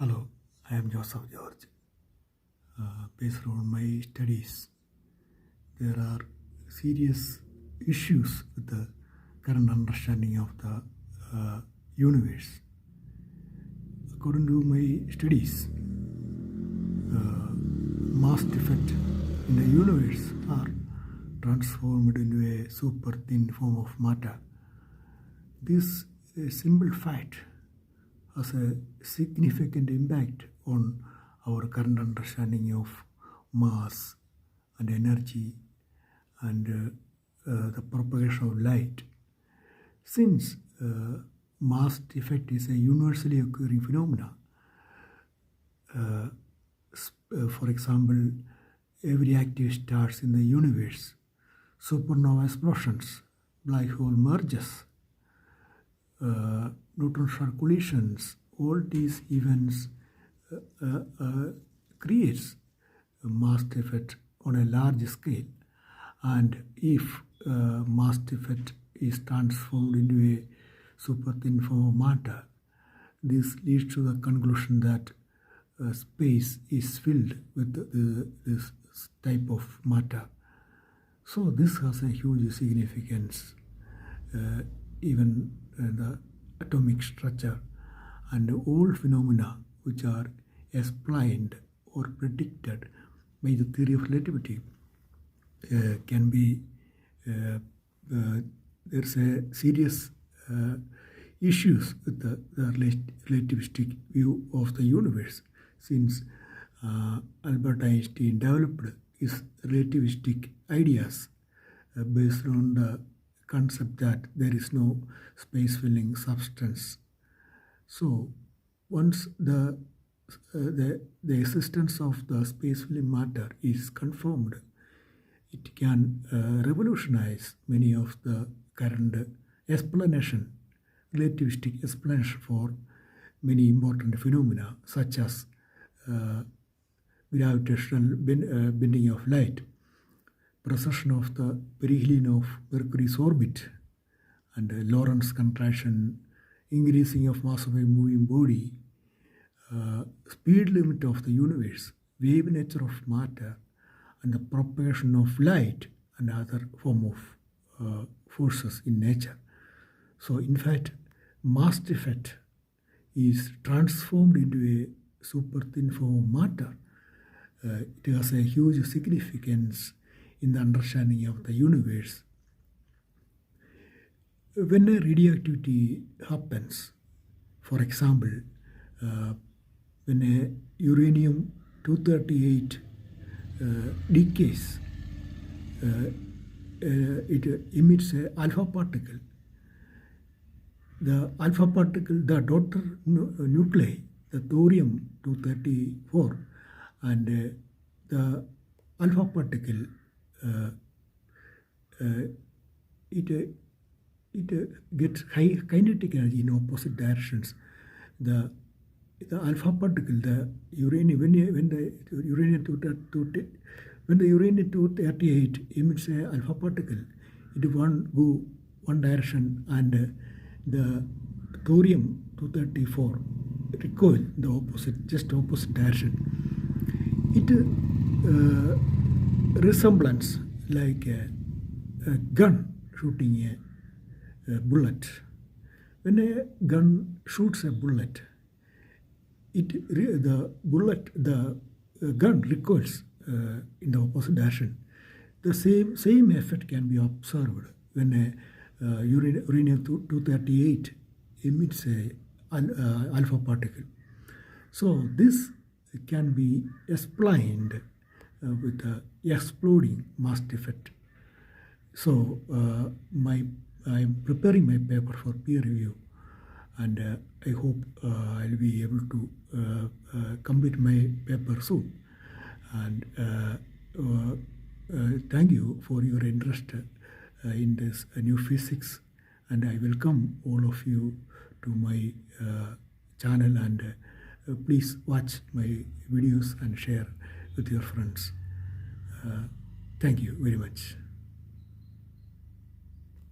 Hello, I am Joseph George. Based on my studies, there are serious issues with the current understanding of the universe. According to my studies, mass defect in the universe are transformed into a super thin form of matter. This simple fact has a significant impact on our current understanding of mass and energy and the propagation of light. Since mass defect is a universally occurring phenomena, for example, every active stars in the universe, supernova explosions, black hole mergers, neutron star collisions, all these events creates a mass defect on a large scale. And if mass defect is transformed into a super thin form of matter, this leads to the conclusion that space is filled with this type of matter. So this has a huge significance, even the atomic structure and all phenomena which are explained or predicted by the theory of relativity can be there's a serious issues with the relativistic view of the universe, since Albert Einstein developed his relativistic ideas based on the concept that there is no space-filling substance. So once the existence of the space-filling matter is confirmed, it can revolutionize many of the current relativistic explanation for many important phenomena such as gravitational bending of light, precession of the perihelion of Mercury's orbit, and Lorentz contraction, increasing of mass of a moving body, speed limit of the universe, wave nature of matter, and the propagation of light and other form of forces in nature. So in fact, mass defect is transformed into a super thin form of matter. It has a huge significance in the understanding of the universe. When a radioactivity happens, for example, when a uranium-238 decays, it emits a alpha particle. The alpha particle, the daughter nuclei, the thorium-234, and the alpha particle, it gets high kinetic energy in opposite directions. The alpha particle, the uranium, when the uranium-238 emits a alpha particle, it won't go one direction, and the thorium-234 recoil in the just opposite direction. It resemblance like a gun shooting a bullet. When a gun shoots a bullet, the gun recoils in the opposite direction. The same effect can be observed when a uranium-238 emits a alpha particle. So this can be explained with the exploding mass defect. So I am preparing my paper for peer review, and I hope I'll be able to complete my paper soon. And thank you for your interest in this new physics, and I welcome all of you to my channel, and please watch my videos and share with your friends. Thank you very much.